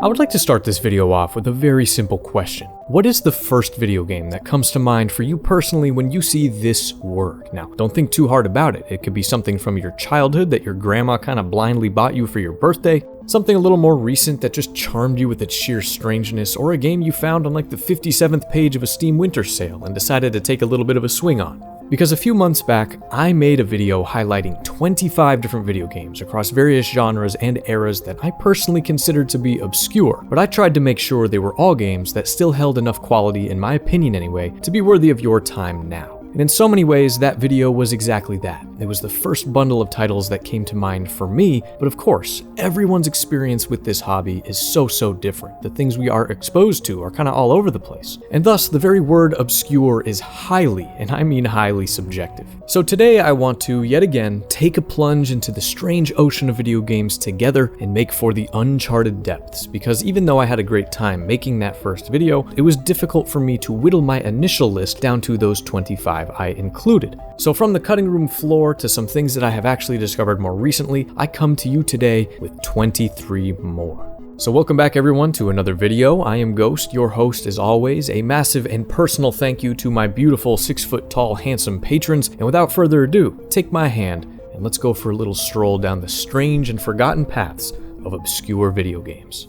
I would like to start this video off with a very simple question. What is the first video game that comes to mind for you personally when you see this word? Now, don't think too hard about it. It could be something from your childhood that your grandma kind of blindly bought you for your birthday, something a little more recent that just charmed you with its sheer strangeness, or a game you found on like the 57th page of a Steam Winter Sale and decided to take a little bit of a swing on. Because a few months back, I made a video highlighting 25 different video games across various genres and eras that I personally considered to be obscure, but I tried to make sure they were all games that still held enough quality, in my opinion anyway, to be worthy of your time now. And in so many ways, that video was exactly that. It was the first bundle of titles that came to mind for me, but of course, everyone's experience with this hobby is so different. The things we are exposed to are kind of all over the place. And thus, the very word obscure is highly, and I mean highly, subjective. So today I want to, yet again, take a plunge into the strange ocean of video games together and make for the uncharted depths, because even though I had a great time making that first video, it was difficult for me to whittle my initial list down to those 25 I included. So from the cutting room floor to some things that I have actually discovered more recently, I come to you today with 23 more. So welcome back everyone to another video. I am Ghost, your host as always. A massive and personal thank you to my beautiful 6-foot tall handsome patrons, and without further ado, take my hand and let's go for a little stroll down the strange and forgotten paths of obscure video games.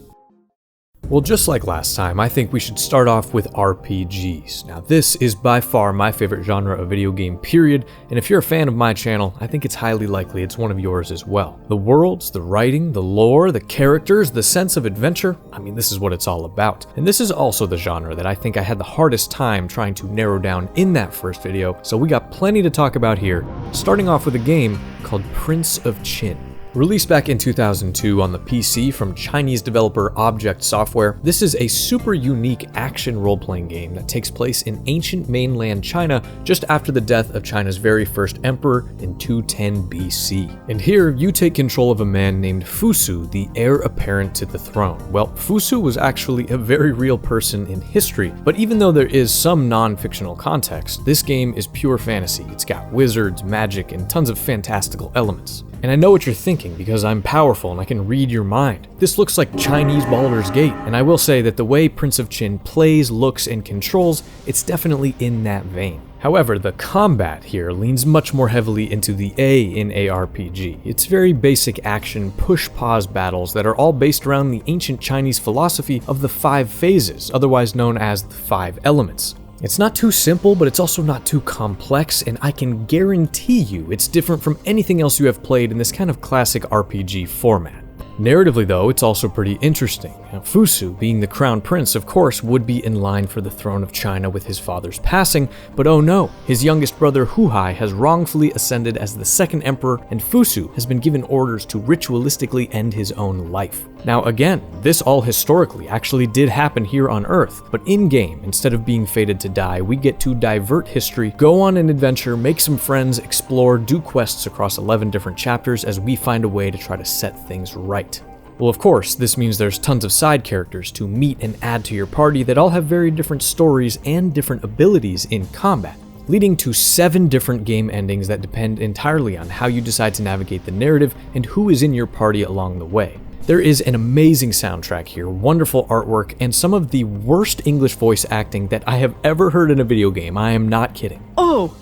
Well, just like last time, I think we should start off with RPGs. Now, this is by far my favorite genre of video game, period, and if you're a fan of my channel, I think it's highly likely it's one of yours as well. The worlds, the writing, the lore, the characters, the sense of adventure, I mean, this is what it's all about. And this is also the genre that I think I had the hardest time trying to narrow down in that first video, so we got plenty to talk about here, starting off with a game called Prince of Qin. Released back in 2002 on the PC from Chinese developer Object Software, this is a super unique action role-playing game that takes place in ancient mainland China just after the death of China's very first emperor in 210 BC. And here, you take control of a man named Fusu, the heir apparent to the throne. Well, Fusu was actually a very real person in history, but even though there is some non-fictional context, this game is pure fantasy. It's got wizards, magic, and tons of fantastical elements. And I know what you're thinking, because I'm powerful and I can read your mind. This looks like Chinese Baldur's Gate, and I will say that the way Prince of Qin plays, looks, and controls, it's definitely in that vein. However, the combat here leans much more heavily into the A in ARPG. It's very basic action, push-pause battles that are all based around the ancient Chinese philosophy of the 5 phases, otherwise known as the 5 elements. It's not too simple, but it's also not too complex, and I can guarantee you it's different from anything else you have played in this kind of classic RPG format. Narratively though, it's also pretty interesting. Now, Fusu, being the crown prince, of course, would be in line for the throne of China with his father's passing, but oh no, his youngest brother Huhai has wrongfully ascended as the second emperor, and Fusu has been given orders to ritualistically end his own life. Now again, this all historically actually did happen here on Earth, but in-game, instead of being fated to die, we get to divert history, go on an adventure, make some friends, explore, do quests across 11 different chapters as we find a way to try to set things right. Well, of course, this means there's tons of side characters to meet and add to your party that all have very different stories and different abilities in combat, leading to 7 different game endings that depend entirely on how you decide to navigate the narrative and who is in your party along the way. There is an amazing soundtrack here, wonderful artwork, and some of the worst English voice acting that I have ever heard in a video game. I am not kidding. Oh,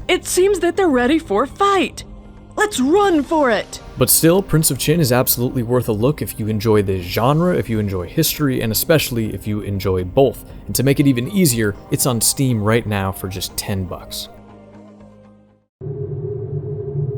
it seems that they're ready for a fight. Let's run for it! But still, Prince of Qin is absolutely worth a look if you enjoy this genre, if you enjoy history, and especially if you enjoy both. And to make it even easier, it's on Steam right now for just $10.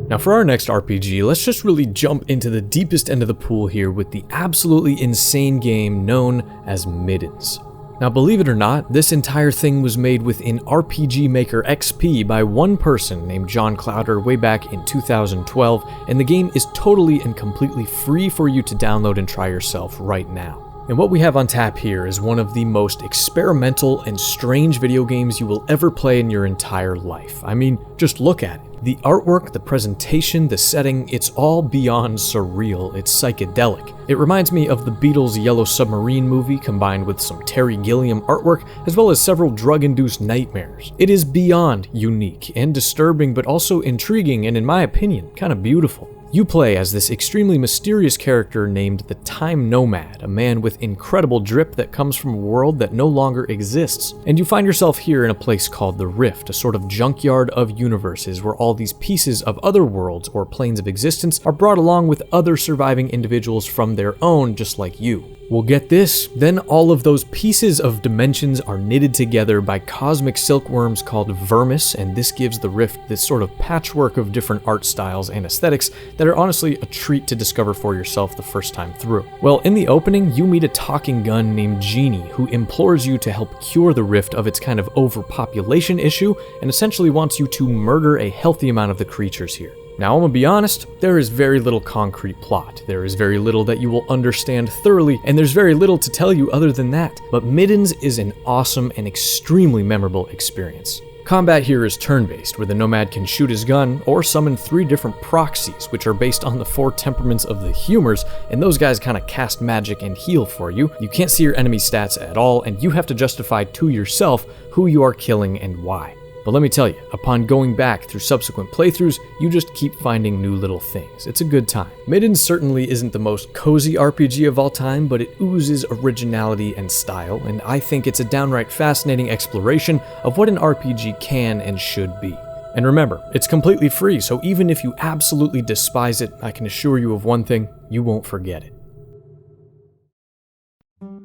Now for our next RPG, let's just really jump into the deepest end of the pool here with the absolutely insane game known as Middens. Now believe it or not, this entire thing was made within RPG Maker XP by one person named John Clowder way back in 2012, and the game is totally and completely free for you to download and try yourself right now. And what we have on tap here is one of the most experimental and strange video games you will ever play in your entire life. I mean, just look at it. The artwork, the presentation, the setting, it's all beyond surreal, it's psychedelic. It reminds me of the Beatles' Yellow Submarine movie combined with some Terry Gilliam artwork, as well as several drug-induced nightmares. It is beyond unique and disturbing, but also intriguing and, in my opinion, kind of beautiful. You play as this extremely mysterious character named the Time Nomad, a man with incredible drip that comes from a world that no longer exists. And you find yourself here in a place called the Rift, a sort of junkyard of universes where all these pieces of other worlds or planes of existence are brought along with other surviving individuals from their own, just like you. Well, get this, then all of those pieces of dimensions are knitted together by cosmic silkworms called Vermis, and this gives the Rift this sort of patchwork of different art styles and aesthetics that are honestly a treat to discover for yourself the first time through. Well, in the opening, you meet a talking gun named Genie, who implores you to help cure the Rift of its kind of overpopulation issue, and essentially wants you to murder a healthy amount of the creatures here. Now, I'm gonna be honest, there is very little concrete plot. There is very little that you will understand thoroughly, and there's very little to tell you other than that. But Middens is an awesome and extremely memorable experience. Combat here is turn-based, where the Nomad can shoot his gun or summon 3 different proxies, which are based on the 4 temperaments of the humors, and those guys kind of cast magic and heal for you. You can't see your enemy stats at all, and you have to justify to yourself who you are killing and why. But let me tell you, upon going back through subsequent playthroughs, you just keep finding new little things. It's a good time. Middens certainly isn't the most cozy RPG of all time, but it oozes originality and style, and I think it's a downright fascinating exploration of what an RPG can and should be. And remember, it's completely free, so even if you absolutely despise it, I can assure you of one thing, you won't forget it.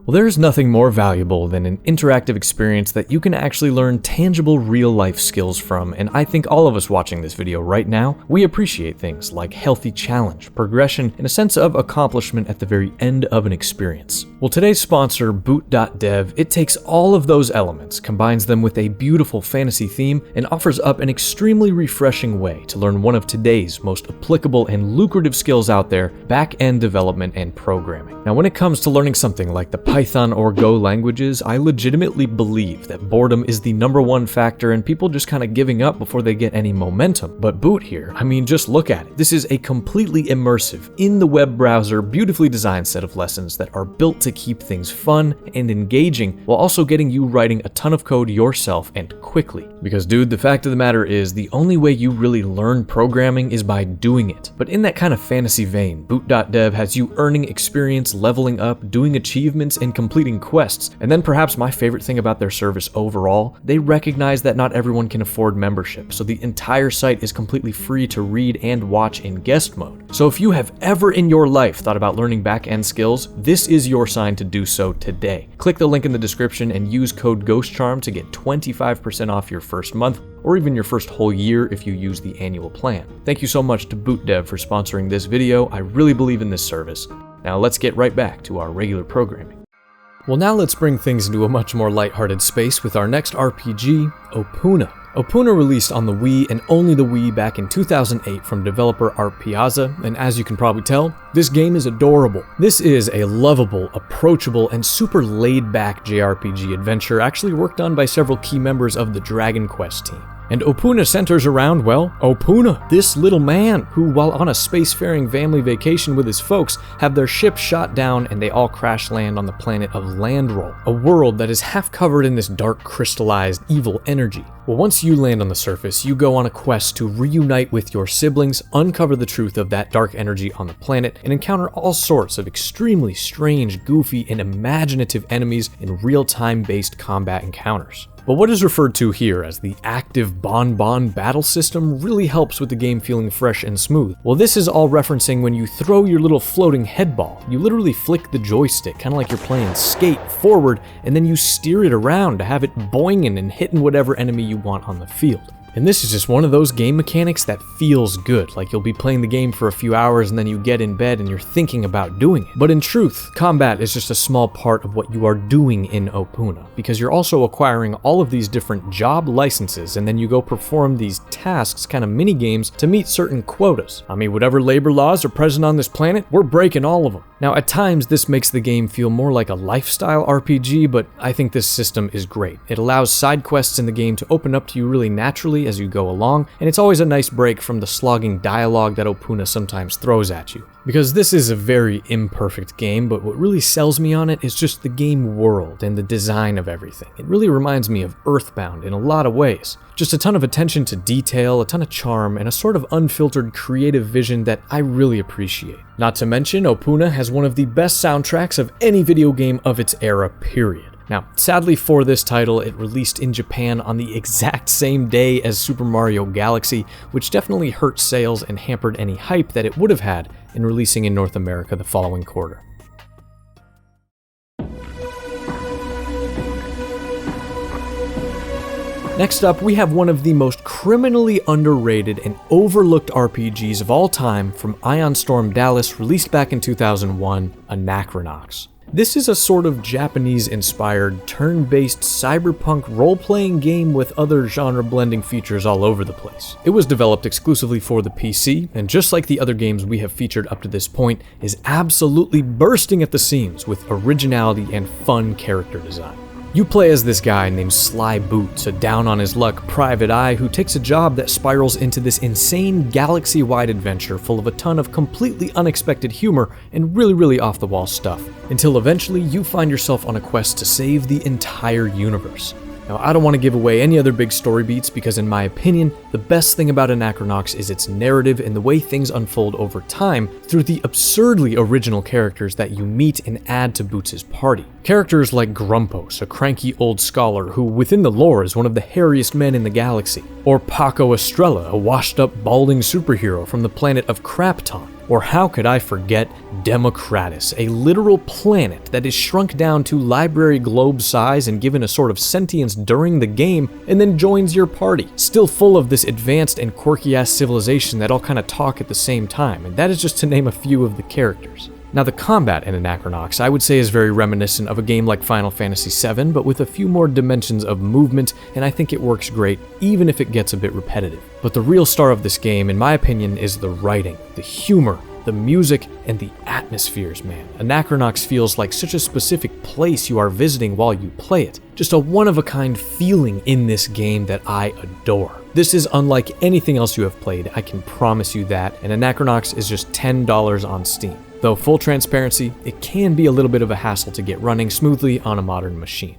Well, there's nothing more valuable than an interactive experience that you can actually learn tangible real-life skills from, and I think all of us watching this video right now, we appreciate things like healthy challenge, progression, and a sense of accomplishment at the very end of an experience. Well, today's sponsor, Boot.Dev, it takes all of those elements, combines them with a beautiful fantasy theme, and offers up an extremely refreshing way to learn one of today's most applicable and lucrative skills out there, back-end development and programming. Now, when it comes to learning something like the Python or Go languages, I legitimately believe that boredom is the #1 factor and people just kind of giving up before they get any momentum. But Boot here, I mean, just look at it. This is a completely immersive, in the web browser, beautifully designed set of lessons that are built to keep things fun and engaging while also getting you writing a ton of code yourself and quickly. Because dude, the fact of the matter is the only way you really learn programming is by doing it. But in that kind of fantasy vein, Boot.Dev has you earning experience, leveling up, doing achievements, and completing quests. And then perhaps my favorite thing about their service overall, they recognize that not everyone can afford membership, so the entire site is completely free to read and watch in guest mode. So if you have ever in your life thought about learning back-end skills, this is your sign to do so today. Click the link in the description and use code Ghostcharm to get 25% off your first month, or even your first whole year if you use the annual plan. Thank you so much to Boot.Dev for sponsoring this video. I really believe in this service. Now let's get right back to our regular programming. Well, now let's bring things into a much more lighthearted space with our next RPG, Opoona. Opoona released on the Wii and only the Wii back in 2008 from developer Art Piazza, and as you can probably tell, this game is adorable. This is a lovable, approachable, and super laid-back JRPG adventure actually worked on by several key members of the Dragon Quest team. And Opoona centers around, well, Opoona, this little man who, while on a spacefaring family vacation with his folks, have their ship shot down and they all crash land on the planet of Landroll, a world that is half covered in this dark crystallized evil energy. Well, once you land on the surface, you go on a quest to reunite with your siblings, uncover the truth of that dark energy on the planet, and encounter all sorts of extremely strange, goofy, and imaginative enemies in real-time based combat encounters. But what is referred to here as the active Bon battle system really helps with the game feeling fresh and smooth. Well, this is all referencing when you throw your little floating head ball. You literally flick the joystick, kind of like you're playing skate, forward, and then you steer it around to have it boinging and hitting whatever enemy you want on the field. And this is just one of those game mechanics that feels good, like you'll be playing the game for a few hours and then you get in bed and you're thinking about doing it. But in truth, combat is just a small part of what you are doing in Opoona, because you're also acquiring all of these different job licenses and then you go perform these tasks, kind of mini games, to meet certain quotas. I mean, whatever labor laws are present on this planet, we're breaking all of them. Now, at times, this makes the game feel more like a lifestyle RPG, but I think this system is great. It allows side quests in the game to open up to you really naturally story as you go along, and it's always a nice break from the slogging dialogue that Opoona sometimes throws at you. Because this is a very imperfect game, but what really sells me on it is just the game world and the design of everything. It really reminds me of Earthbound in a lot of ways. Just a ton of attention to detail, a ton of charm, and a sort of unfiltered creative vision that I really appreciate. Not to mention, Opoona has one of the best soundtracks of any video game of its era, period. Now, sadly for this title, it released in Japan on the exact same day as Super Mario Galaxy, which definitely hurt sales and hampered any hype that it would have had in releasing in North America the following quarter. Next up, we have one of the most criminally underrated and overlooked RPGs of all time from Ion Storm Dallas, released back in 2001, Anachronox. This is a sort of Japanese-inspired, turn-based cyberpunk role-playing game with other genre-blending features all over the place. It was developed exclusively for the PC, and just like the other games we have featured up to this point, is absolutely bursting at the seams with originality and fun character design. You play as this guy named Sly Boots, a down-on-his-luck private eye who takes a job that spirals into this insane galaxy-wide adventure full of a ton of completely unexpected humor and really off-the-wall stuff, until eventually you find yourself on a quest to save the entire universe. Now, I don't want to give away any other big story beats because in my opinion, the best thing about Anachronox is its narrative and the way things unfold over time through the absurdly original characters that you meet and add to Boots' party. Characters like Grumpos, a cranky old scholar who within the lore is one of the hairiest men in the galaxy, or Paco Estrella, a washed-up balding superhero from the planet of Crapton. Or how could I forget Democratus, a literal planet that is shrunk down to library globe size and given a sort of sentience during the game, and then joins your party, still full of this advanced and quirky-ass civilization that all kind of talk at the same time, and that is just to name a few of the characters. Now, the combat in Anachronox I would say is very reminiscent of a game like Final Fantasy VII, but with a few more dimensions of movement, and I think it works great, even if it gets a bit repetitive. But the real star of this game, in my opinion, is the writing, the humor, the music, and the atmospheres, man. Anachronox feels like such a specific place you are visiting while you play it. Just a one-of-a-kind feeling in this game that I adore. This is unlike anything else you have played, I can promise you that, and Anachronox is just $10 on Steam. Though full transparency, it can be a little bit of a hassle to get running smoothly on a modern machine.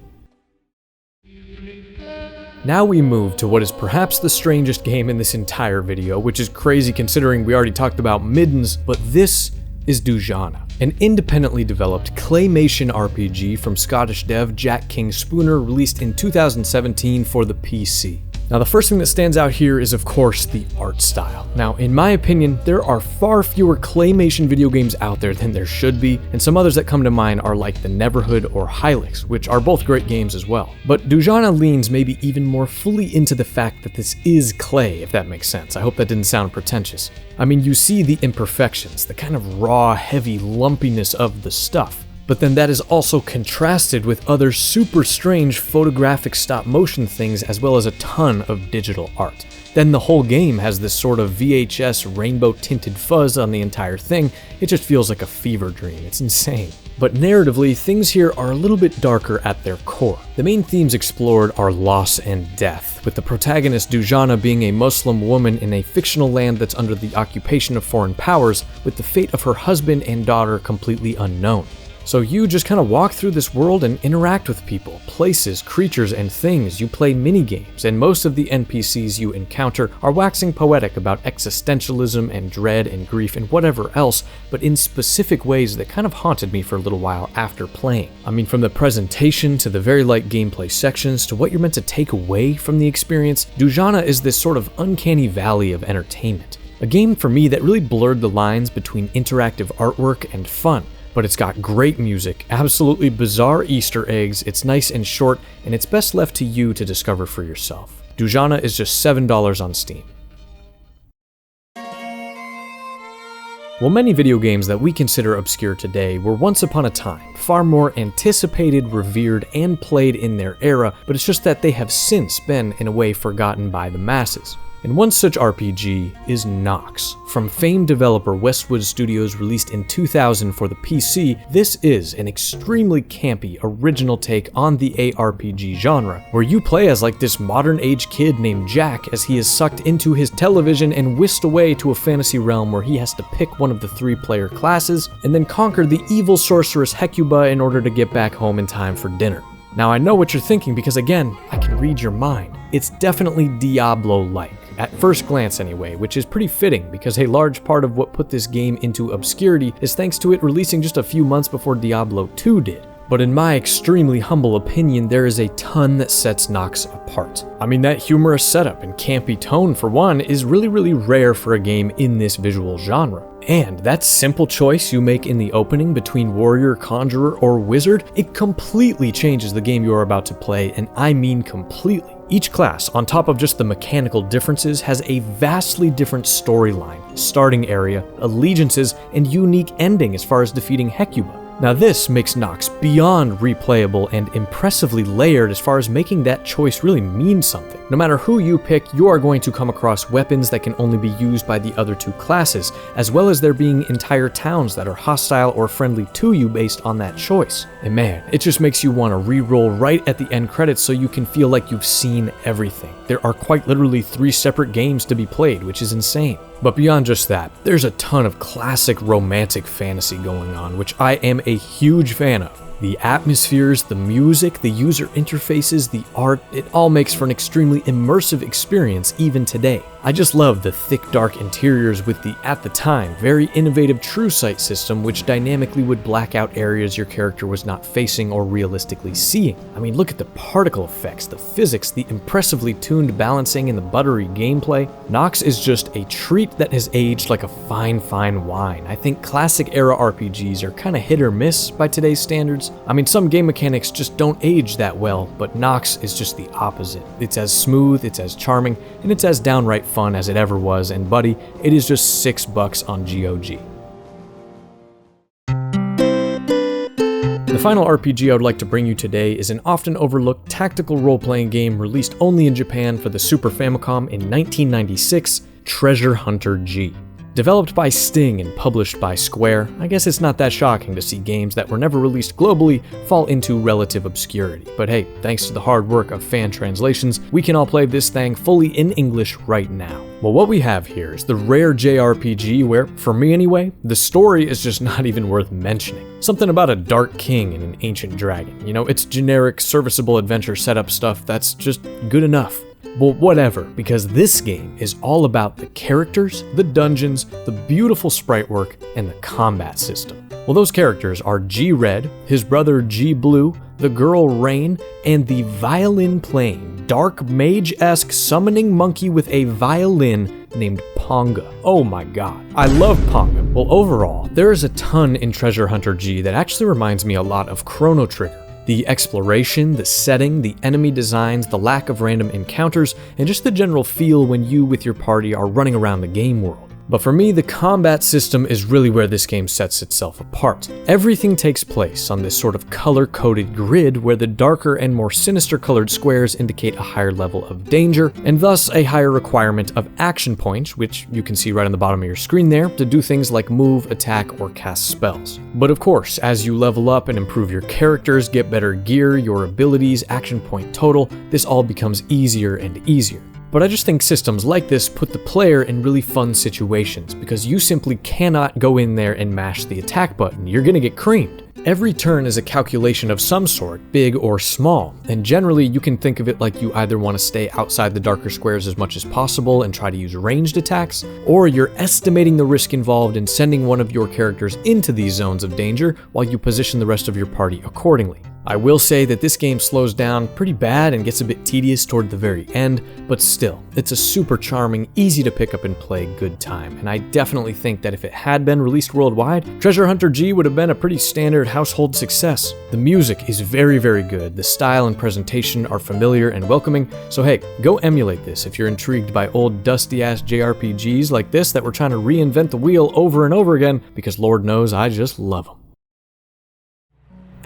Now we move to what is perhaps the strangest game in this entire video, which is crazy considering we already talked about Middens, but this is Dujanah, an independently developed claymation RPG from Scottish dev Jack King Spooner, released in 2017 for the PC. Now, the first thing that stands out here is, of course, the art style. Now, in my opinion, there are far fewer claymation video games out there than there should be, and some others that come to mind are like the Neverhood or Hylix, which are both great games as well. But Dujanah leans maybe even more fully into the fact that this is clay, if that makes sense. I hope that didn't sound pretentious. I mean, you see the imperfections, the kind of raw, heavy lumpiness of the stuff. But then that is also contrasted with other super strange photographic stop-motion things as well as a ton of digital art. Then the whole game has this sort of VHS rainbow-tinted fuzz on the entire thing. It just feels like a fever dream. It's insane. But narratively, things here are a little bit darker at their core. The main themes explored are loss and death, with the protagonist Dujanah being a Muslim woman in a fictional land that's under the occupation of foreign powers, with the fate of her husband and daughter completely unknown. So you just kind of walk through this world and interact with people, places, creatures, and things. You play mini-games, and most of the NPCs you encounter are waxing poetic about existentialism and dread and grief and whatever else, but in specific ways that kind of haunted me for a little while after playing. I mean, from the presentation to the very light gameplay sections to what you're meant to take away from the experience, Dujanah is this sort of uncanny valley of entertainment. A game for me that really blurred the lines between interactive artwork and fun. But it's got great music, absolutely bizarre Easter eggs, it's nice and short, and it's best left to you to discover for yourself. Dujanah is just $7 on Steam. While many video games that we consider obscure today were once upon a time far more anticipated, revered, and played in their era, but it's just that they have since been, in a way, forgotten by the masses. And one such RPG is Nox. From famed developer Westwood Studios, released in 2000 for the PC, this is an extremely campy, original take on the ARPG genre, where you play as like this modern age kid named Jack as he is sucked into his television and whisked away to a fantasy realm where he has to pick one of the 3-player classes and then conquer the evil sorceress Hecuba in order to get back home in time for dinner. Now I know what you're thinking because again, I can read your mind. It's definitely Diablo-like. At first glance anyway, which is pretty fitting because a large part of what put this game into obscurity is thanks to it releasing just a few months before Diablo 2 did. But in my extremely humble opinion, there is a ton that sets Nox apart. I mean, that humorous setup and campy tone for one is really rare for a game in this visual genre. And that simple choice you make in the opening between warrior, conjurer, or wizard, it completely changes the game you are about to play, and I mean completely. Each class, on top of just the mechanical differences, has a vastly different storyline, starting area, allegiances, and unique ending as far as defeating Hecuba. Now this makes Nox beyond replayable and impressively layered as far as making that choice really mean something. No matter who you pick, you are going to come across weapons that can only be used by the other 2 classes, as well as there being entire towns that are hostile or friendly to you based on that choice. And man, it just makes you want to re-roll right at the end credits so you can feel like you've seen everything. There are quite literally 3 separate games to be played, which is insane. But beyond just that, there's a ton of classic romantic fantasy going on, which I am a huge fan of. The atmospheres, the music, the user interfaces, the art, it all makes for an extremely immersive experience even today. I just love the thick, dark interiors with the, at the time, very innovative true sight system which dynamically would black out areas your character was not facing or realistically seeing. I mean, look at the particle effects, the physics, the impressively tuned balancing, and the buttery gameplay. Nox is just a treat that has aged like a fine wine. I think classic era RPGs are kinda hit or miss by today's standards. I mean, some game mechanics just don't age that well, but Nox is just the opposite. It's as smooth, it's as charming, and it's as downright fun as it ever was, and buddy, it is just $6 on GOG. The final RPG I would like to bring you today is an often overlooked tactical role-playing game released only in Japan for the Super Famicom in 1996, Treasure Hunter G. Developed by Sting and published by Square, I guess it's not that shocking to see games that were never released globally fall into relative obscurity. But hey, thanks to the hard work of fan translations, we can all play this thing fully in English right now. Well, what we have here is the rare JRPG where, for me anyway, the story is just not even worth mentioning. Something about a dark king and an ancient dragon. You know, it's generic, serviceable adventure setup stuff that's just good enough. Well, whatever, because this game is all about the characters, the dungeons, the beautiful sprite work, and the combat system. Well, those characters are G-Red, his brother G-Blue, the girl Rain, and the violin-playing, dark mage-esque summoning monkey with a violin named Ponga. Oh my god, I love Ponga. Well, overall, there is a ton in Treasure Hunter G that actually reminds me a lot of Chrono Trigger. The exploration, the setting, the enemy designs, the lack of random encounters, and just the general feel when you with your party are running around the game world. But for me, the combat system is really where this game sets itself apart. Everything takes place on this sort of color-coded grid where the darker and more sinister colored squares indicate a higher level of danger, and thus a higher requirement of action points, which you can see right on the bottom of your screen there, to do things like move, attack, or cast spells. But of course, as you level up and improve your characters, get better gear, your abilities, action point total, this all becomes easier and easier. But I just think systems like this put the player in really fun situations because you simply cannot go in there and mash the attack button. You're gonna get creamed. Every turn is a calculation of some sort, big or small, and generally you can think of it like you either want to stay outside the darker squares as much as possible and try to use ranged attacks, or you're estimating the risk involved in sending one of your characters into these zones of danger while you position the rest of your party accordingly. I will say that this game slows down pretty bad and gets a bit tedious toward the very end, but still, it's a super charming, easy to pick up and play good time, and I definitely think that if it had been released worldwide, Treasure Hunter G would have been a pretty standard household success. The music is very good, the style and presentation are familiar and welcoming, so hey, go emulate this if you're intrigued by old dusty-ass JRPGs like this that were trying to reinvent the wheel over and over again, because Lord knows I just love them.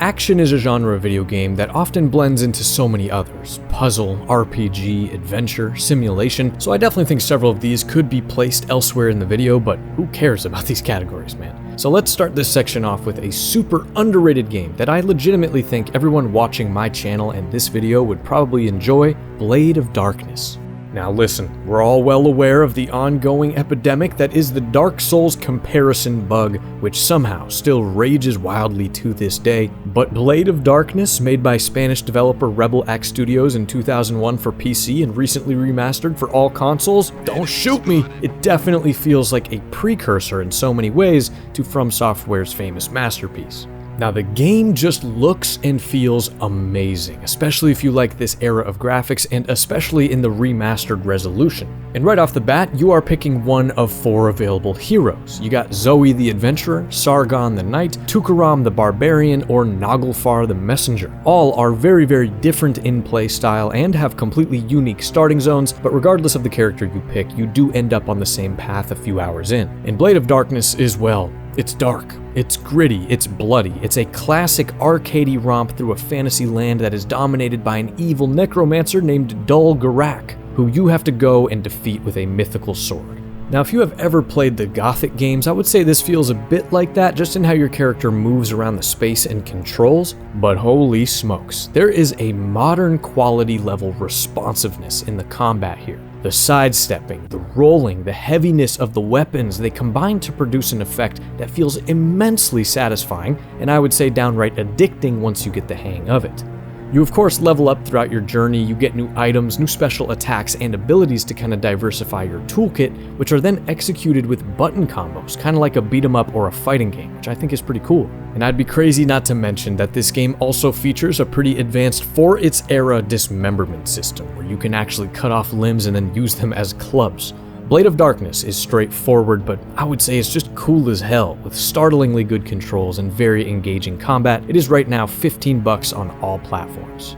action is a genre of video game that often blends into so many others. Puzzle, RPG, adventure, simulation, so I definitely think several of these could be placed elsewhere in the video, but who cares about these categories, man? So let's start this section off with a super underrated game that I legitimately think everyone watching my channel and this video would probably enjoy, Blade of Darkness. Now listen, we're all well aware of the ongoing epidemic that is the Dark Souls comparison bug, which somehow still rages wildly to this day, but Blade of Darkness, made by Spanish developer Rebel X Studios in 2001 for PC and recently remastered for all consoles, don't shoot me! It definitely feels like a precursor in so many ways to From Software's famous masterpiece. Now the game just looks and feels amazing, especially if you like this era of graphics and especially in the remastered resolution. And right off the bat, you are picking one of 4 available heroes. You got Zoe the Adventurer, Sargon the Knight, Tukaram the Barbarian, or Naglfar the Messenger. All are very, very different in play style and have completely unique starting zones, but regardless of the character you pick, you do end up on the same path a few hours in. And Blade of Darkness is, well, it's dark, it's gritty, it's bloody, it's a classic arcadey romp through a fantasy land that is dominated by an evil necromancer named Dul Garak, who you have to go and defeat with a mythical sword. Now, if you have ever played the Gothic games, I would say this feels a bit like that, just in how your character moves around the space and controls, but holy smokes, there is a modern quality level responsiveness in the combat here. The sidestepping, the rolling, the heaviness of the weapons, they combine to produce an effect that feels immensely satisfying, and I would say downright addicting once you get the hang of it. You of course level up throughout your journey, you get new items, new special attacks, and abilities to kind of diversify your toolkit, which are then executed with button combos, kind of like a beat 'em up or a fighting game, which I think is pretty cool. And I'd be crazy not to mention that this game also features a pretty advanced for its era dismemberment system, where you can actually cut off limbs and then use them as clubs. Blade of Darkness is straightforward, but I would say it's just cool as hell, with startlingly good controls and very engaging combat. It is right now $15 on all platforms.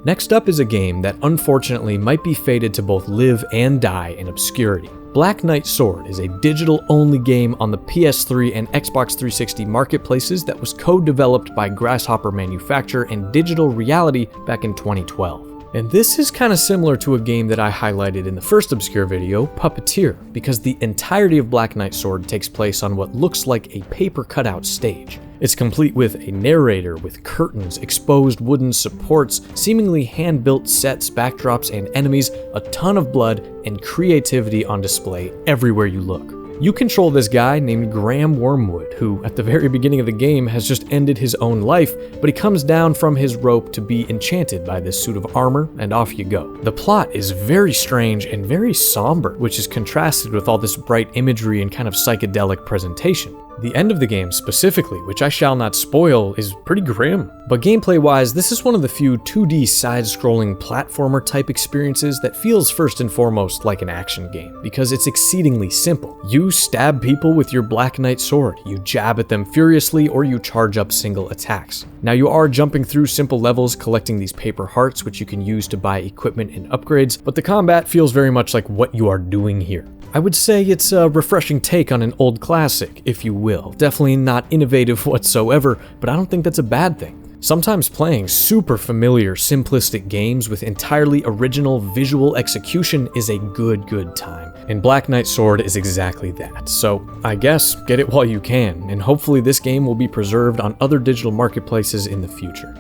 Next up is a game that unfortunately might be fated to both live and die in obscurity. Black Knight Sword is a digital-only game on the PS3 and Xbox 360 marketplaces that was co-developed by Grasshopper Manufacture and Digital Reality back in 2012. And this is kind of similar to a game that I highlighted in the first obscure video, Puppeteer, because the entirety of Black Knight Sword takes place on what looks like a paper cutout stage. It's complete with a narrator, with curtains, exposed wooden supports, seemingly hand-built sets, backdrops, and enemies, a ton of blood, and creativity on display everywhere you look. You control this guy named Graham Wormwood, who at the very beginning of the game has just ended his own life, but he comes down from his rope to be enchanted by this suit of armor, and off you go. The plot is very strange and very somber, which is contrasted with all this bright imagery and kind of psychedelic presentation. The end of the game specifically, which I shall not spoil, is pretty grim. But gameplay-wise, this is one of the few 2D side-scrolling platformer type experiences that feels first and foremost like an action game, because it's exceedingly simple. You stab people with your Black Knight Sword, you jab at them furiously, or you charge up single attacks. Now you are jumping through simple levels, collecting these paper hearts which you can use to buy equipment and upgrades, but the combat feels very much like what you are doing here. I would say it's a refreshing take on an old classic, if you will. Definitely not innovative whatsoever, but I don't think that's a bad thing. Sometimes playing super familiar, simplistic games with entirely original visual execution is a good time. And Black Knight Sword is exactly that. So I guess get it while you can, and hopefully this game will be preserved on other digital marketplaces in the future.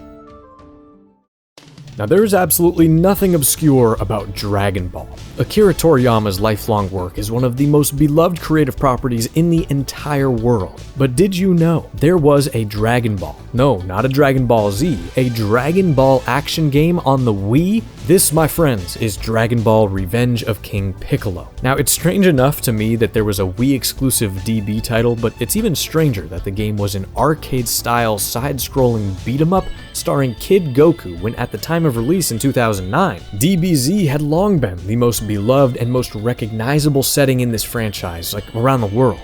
Now there is absolutely nothing obscure about Dragon Ball. Akira Toriyama's lifelong work is one of the most beloved creative properties in the entire world. But did you know there was a Dragon Ball? No, not a Dragon Ball Z, a Dragon Ball action game on the Wii? This, my friends, is Dragon Ball Revenge of King Piccolo. Now it's strange enough to me that there was a Wii exclusive DB title, but it's even stranger that the game was an arcade-style side-scrolling beat-em-up starring Kid Goku when at the time of release in 2009, DBZ had long been the most beloved and most recognizable setting in this franchise, like around the world.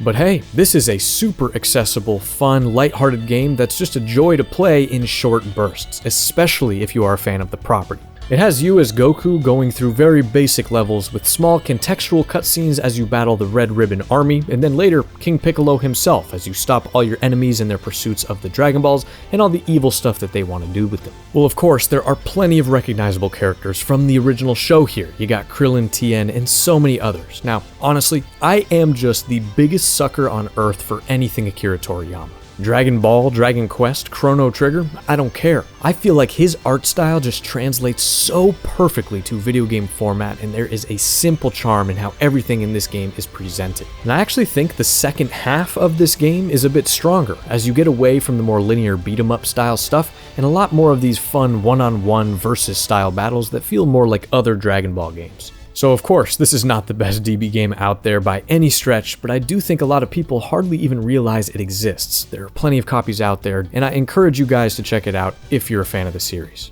But hey, this is a super accessible, fun, lighthearted game that's just a joy to play in short bursts, especially if you are a fan of the property. It has you as Goku going through very basic levels with small contextual cutscenes as you battle the Red Ribbon Army, and then later King Piccolo himself as you stop all your enemies in their pursuits of the Dragon Balls and all the evil stuff that they want to do with them. Well, of course, there are plenty of recognizable characters from the original show here. You got Krillin, Tien, and so many others. Now, honestly, I am just the biggest sucker on earth for anything Akira Toriyama. Dragon Ball, Dragon Quest, Chrono Trigger, I don't care. I feel like his art style just translates so perfectly to video game format, and there is a simple charm in how everything in this game is presented. And I actually think the second half of this game is a bit stronger, as you get away from the more linear beat-em-up style stuff, and a lot more of these fun one-on-one versus style battles that feel more like other Dragon Ball games. So of course, this is not the best DB game out there by any stretch, but I do think a lot of people hardly even realize it exists. There are plenty of copies out there, and I encourage you guys to check it out if you're a fan of the series.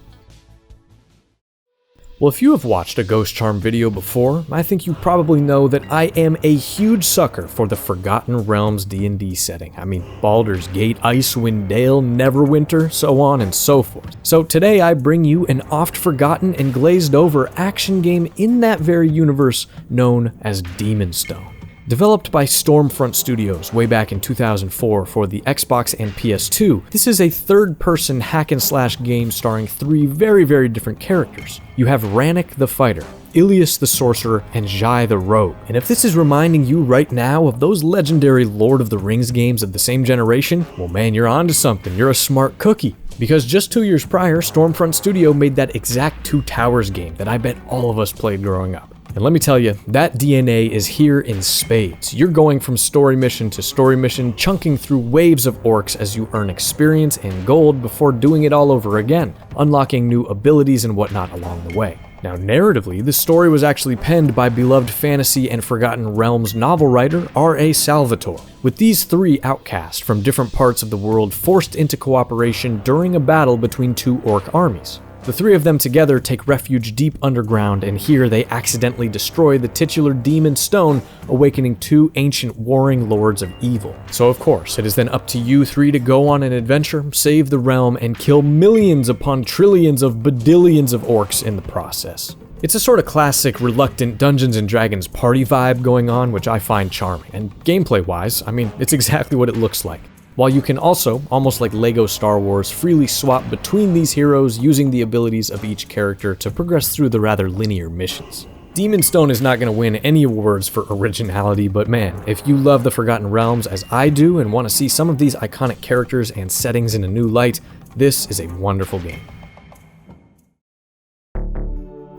Well, if you have watched a Ghostcharm video before, I think you probably know that I am a huge sucker for the Forgotten Realms D&D setting. I mean, Baldur's Gate, Icewind Dale, Neverwinter, so on and so forth. So today I bring you an oft-forgotten and glazed-over action game in that very universe known as Demon's Stone. Developed by Stormfront Studios way back in 2004 for the Xbox and PS2, this is a third-person hack-and-slash game starring three very different characters. You have Rannick the Fighter, Ilias the Sorcerer, and Jai the Rogue. And if this is reminding you right now of those legendary Lord of the Rings games of the same generation, well man, you're onto something, you're a smart cookie. Because just 2 years prior, Stormfront Studio made that exact Two Towers game that I bet all of us played growing up. And let me tell you, that DNA is here in spades. You're going from story mission to story mission, chunking through waves of orcs as you earn experience and gold before doing it all over again, unlocking new abilities and whatnot along the way. Now, narratively, the story was actually penned by beloved fantasy and Forgotten Realms novel writer R.A. Salvatore, with these three outcasts from different parts of the world forced into cooperation during a battle between two orc armies. The three of them together take refuge deep underground, and here they accidentally destroy the titular Demon Stone, awakening two ancient warring lords of evil. So of course, it is then up to you three to go on an adventure, save the realm, and kill millions upon trillions of badillions of orcs in the process. It's a sort of classic reluctant Dungeons & Dragons party vibe going on, which I find charming, and gameplay-wise, I mean, it's exactly what it looks like. While you can also, almost like LEGO Star Wars, freely swap between these heroes using the abilities of each character to progress through the rather linear missions. Demon's Stone is not going to win any awards for originality, but man, if you love the Forgotten Realms as I do and want to see some of these iconic characters and settings in a new light, this is a wonderful game.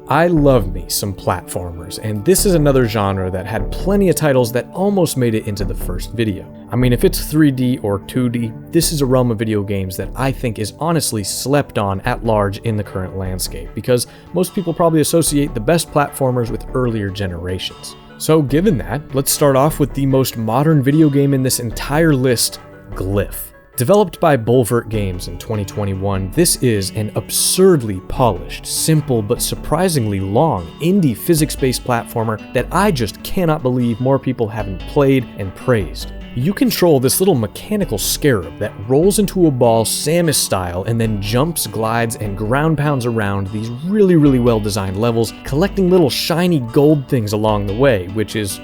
I love me some platformers, and this is another genre that had plenty of titles that almost made it into the first video. I mean, if it's 3D or 2D, this is a realm of video games that I think is honestly slept on at large in the current landscape, because most people probably associate the best platformers with earlier generations. So given that, let's start off with the most modern video game in this entire list, Glyph. Developed by Bulvert Games in 2021, this is an absurdly polished, simple, but surprisingly long indie physics-based platformer that I just cannot believe more people haven't played and praised. You control this little mechanical scarab that rolls into a ball Samus style and then jumps, glides, and ground pounds around these really well-designed levels, collecting little shiny gold things along the way, which is,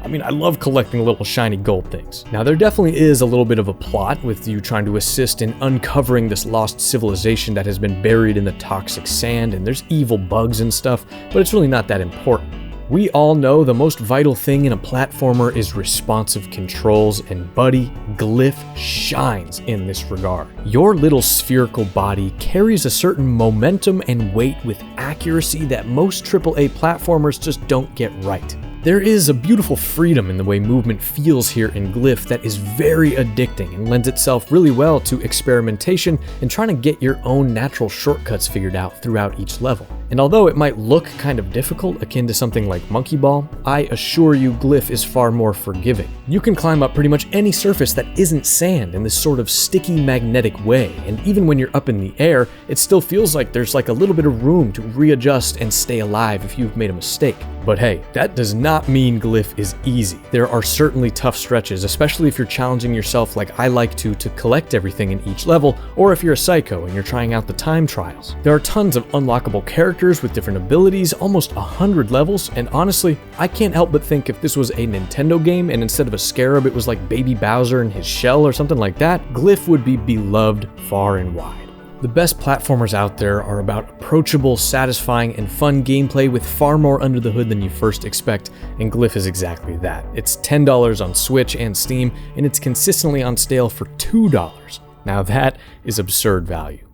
I mean, I love collecting little shiny gold things. Now, there definitely is a little bit of a plot with you trying to assist in uncovering this lost civilization that has been buried in the toxic sand, and there's evil bugs and stuff, but it's really not that important. We all know the most vital thing in a platformer is responsive controls, and buddy, Glyph shines in this regard. Your little spherical body carries a certain momentum and weight with accuracy that most AAA platformers just don't get right. There is a beautiful freedom in the way movement feels here in Glyph that is very addicting and lends itself really well to experimentation and trying to get your own natural shortcuts figured out throughout each level. And although it might look kind of difficult akin to something like Monkey Ball, I assure you Glyph is far more forgiving. You can climb up pretty much any surface that isn't sand in this sort of sticky magnetic way, and even when you're up in the air, it still feels like there's like a little bit of room to readjust and stay alive if you've made a mistake. But hey, that does not mean Glyph is easy. There are certainly tough stretches, especially if you're challenging yourself like I like to collect everything in each level, or if you're a psycho and you're trying out the time trials. There are tons of unlockable characters characters with different abilities, almost 100 levels, and honestly, I can't help but think if this was a Nintendo game and instead of a scarab it was like Baby Bowser and his shell or something like that, Glyph would be beloved far and wide. The best platformers out there are about approachable, satisfying, and fun gameplay with far more under the hood than you first expect, and Glyph is exactly that. It's $10 on Switch and Steam, and it's consistently on sale for $2. Now that is absurd value.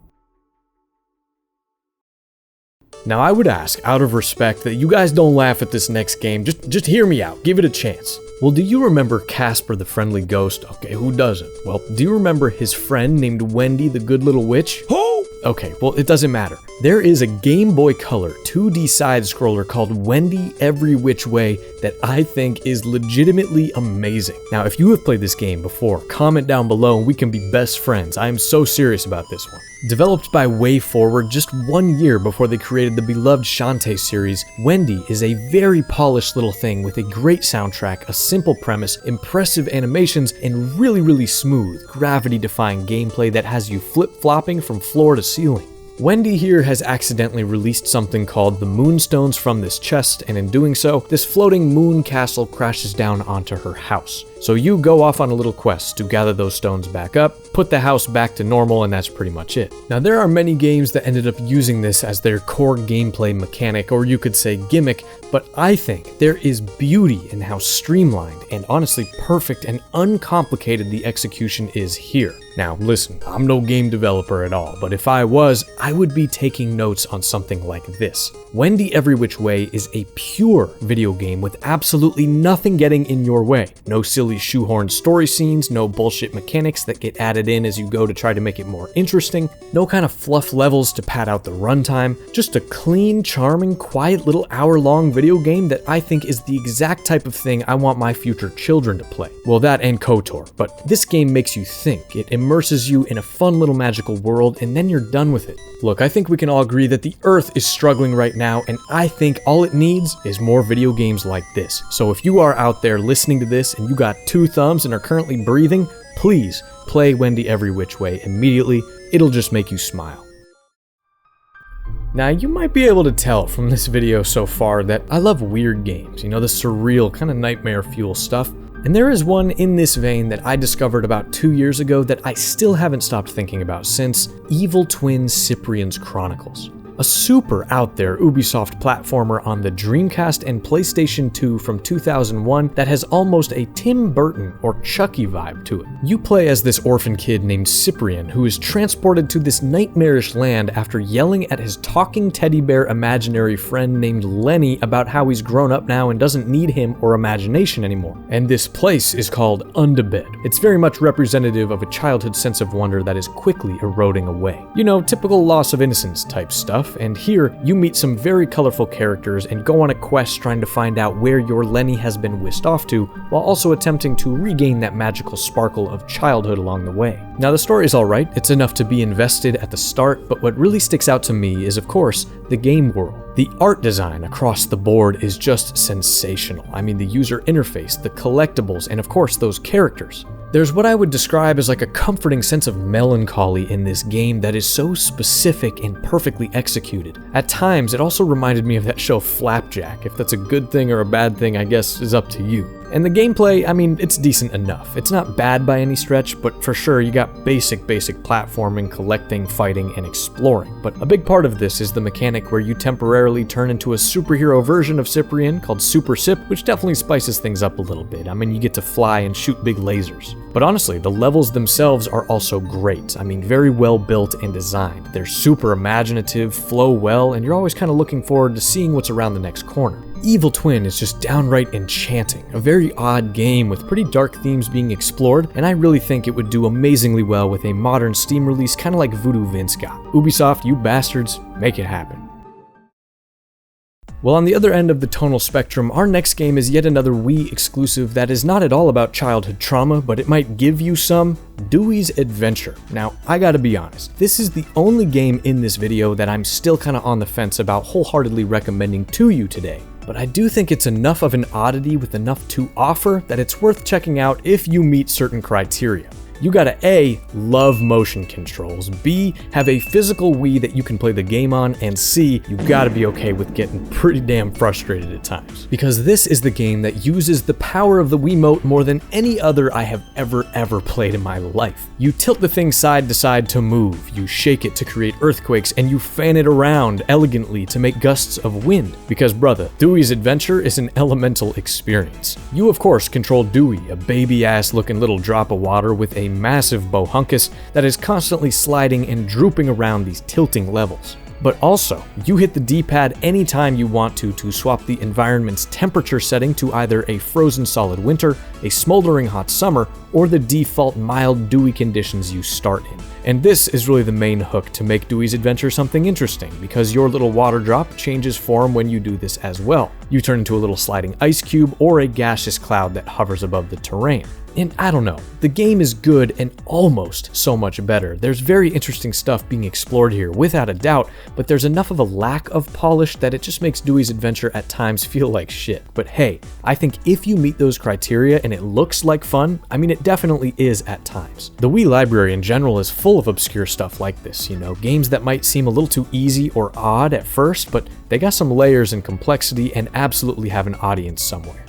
Now I would ask, out of respect, that you guys don't laugh at this next game, just hear me out, give it a chance. Well, do you remember Casper the Friendly Ghost? Okay, who doesn't? Well, do you remember his friend named Wendy the Good Little Witch? Who? Okay, well, it doesn't matter. There is a Game Boy Color 2D side-scroller called Wendy Every Which Way that I think is legitimately amazing. Now, if you have played this game before, comment down below and we can be best friends. I am so serious about this one. Developed by WayForward just 1 year before they created the beloved Shantae series, Wendy is a very polished little thing with a great soundtrack, a simple premise, impressive animations, and really smooth, gravity-defying gameplay that has you flip-flopping from floor to ceiling. Wendy here has accidentally released something called the Moonstones from this chest, and in doing so, this floating moon castle crashes down onto her house. So you go off on a little quest to gather those stones back up, put the house back to normal, and that's pretty much it. Now there are many games that ended up using this as their core gameplay mechanic, or you could say gimmick, but I think there is beauty in how streamlined and honestly perfect and uncomplicated the execution is here. Now listen, I'm no game developer at all, but if I was, I would be taking notes on something like this. Wendy Every Which Way is a pure video game with absolutely nothing getting in your way. No silly shoehorned story scenes, no bullshit mechanics that get added in as you go to try to make it more interesting, no kind of fluff levels to pad out the runtime, just a clean, charming, quiet little hour-long video game that I think is the exact type of thing I want my future children to play. Well, that and KOTOR, but this game makes you think. It immerses you in a fun little magical world, and then you're done with it. Look, I think we can all agree that the Earth is struggling right now, and I think all it needs is more video games like this. So if you are out there listening to this and you got 2 thumbs and are currently breathing, please play Wendy Every Which Way immediately. It'll just make you smile. Now, you might be able to tell from this video so far that I love weird games, you know, the surreal, kind of nightmare fuel stuff. And there is one in this vein that I discovered about 2 years ago that I still haven't stopped thinking about since: Evil Twin Cyprien's Chronicles. A super out there Ubisoft platformer on the Dreamcast and PlayStation 2 from 2001 that has almost a Tim Burton or Chucky vibe to it. You play as this orphan kid named Cyprien who is transported to this nightmarish land after yelling at his talking teddy bear imaginary friend named Lenny about how he's grown up now and doesn't need him or imagination anymore. And this place is called Undabed. It's very much representative of a childhood sense of wonder that is quickly eroding away. You know, typical loss of innocence type stuff. And here, you meet some very colorful characters and go on a quest trying to find out where your Lenny has been whisked off to, while also attempting to regain that magical sparkle of childhood along the way. Now the story is alright, it's enough to be invested at the start, but what really sticks out to me is, of course, the game world. The art design across the board is just sensational. I mean, the user interface, the collectibles, and of course those characters. There's what I would describe as like a comforting sense of melancholy in this game that is so specific and perfectly executed. At times, it also reminded me of that show Flapjack. If that's a good thing or a bad thing, I guess is up to you. And the gameplay, I mean, it's decent enough. It's not bad by any stretch, but for sure you got basic platforming, collecting, fighting, and exploring. But a big part of this is the mechanic where you temporarily turn into a superhero version of Cyprien called Super Sip, which definitely spices things up a little bit. I mean, you get to fly and shoot big lasers. But honestly, the levels themselves are also great. I mean, very well built and designed. They're super imaginative, flow well, and you're always kind of looking forward to seeing what's around the next corner. Evil Twin is just downright enchanting, a very odd game with pretty dark themes being explored, and I really think it would do amazingly well with a modern Steam release kind of like Voodoo Vince got. Ubisoft, you bastards, make it happen. Well, on the other end of the tonal spectrum, our next game is yet another Wii exclusive that is not at all about childhood trauma, but it might give you some: Dewy's Adventure. Now, I gotta be honest, this is the only game in this video that I'm still kinda on the fence about wholeheartedly recommending to you today. But I do think it's enough of an oddity with enough to offer that it's worth checking out if you meet certain criteria. you gotta A, love motion controls, B, have a physical Wii that you can play the game on, and C, you gotta be okay with getting pretty damn frustrated at times. Because this is the game that uses the power of the Wiimote more than any other I have ever played in my life. You tilt the thing side to side to move, you shake it to create earthquakes, and you fan it around elegantly to make gusts of wind. Because brother, Dewy's adventure is an elemental experience. You of course control Dewy, a baby-ass looking little drop of water with a massive bohunkus that is constantly sliding and drooping around these tilting levels. But also, you hit the D-pad anytime you want to swap the environment's temperature setting to either a frozen solid winter, a smoldering hot summer, or the default mild dewy conditions you start in. And this is really the main hook to make Dewy's adventure something interesting, because your little water drop changes form when you do this as well. You turn into a little sliding ice cube or a gaseous cloud that hovers above the terrain. And I don't know, the game is good and almost so much better. There's very interesting stuff being explored here, without a doubt, but there's enough of a lack of polish that it just makes Dewy's adventure at times feel like shit. But hey, I think if you meet those criteria and it looks like fun, I mean it definitely is at times. The Wii library in general is full of obscure stuff like this, you know, games that might seem a little too easy or odd at first, but they got some layers and complexity and absolutely have an audience somewhere.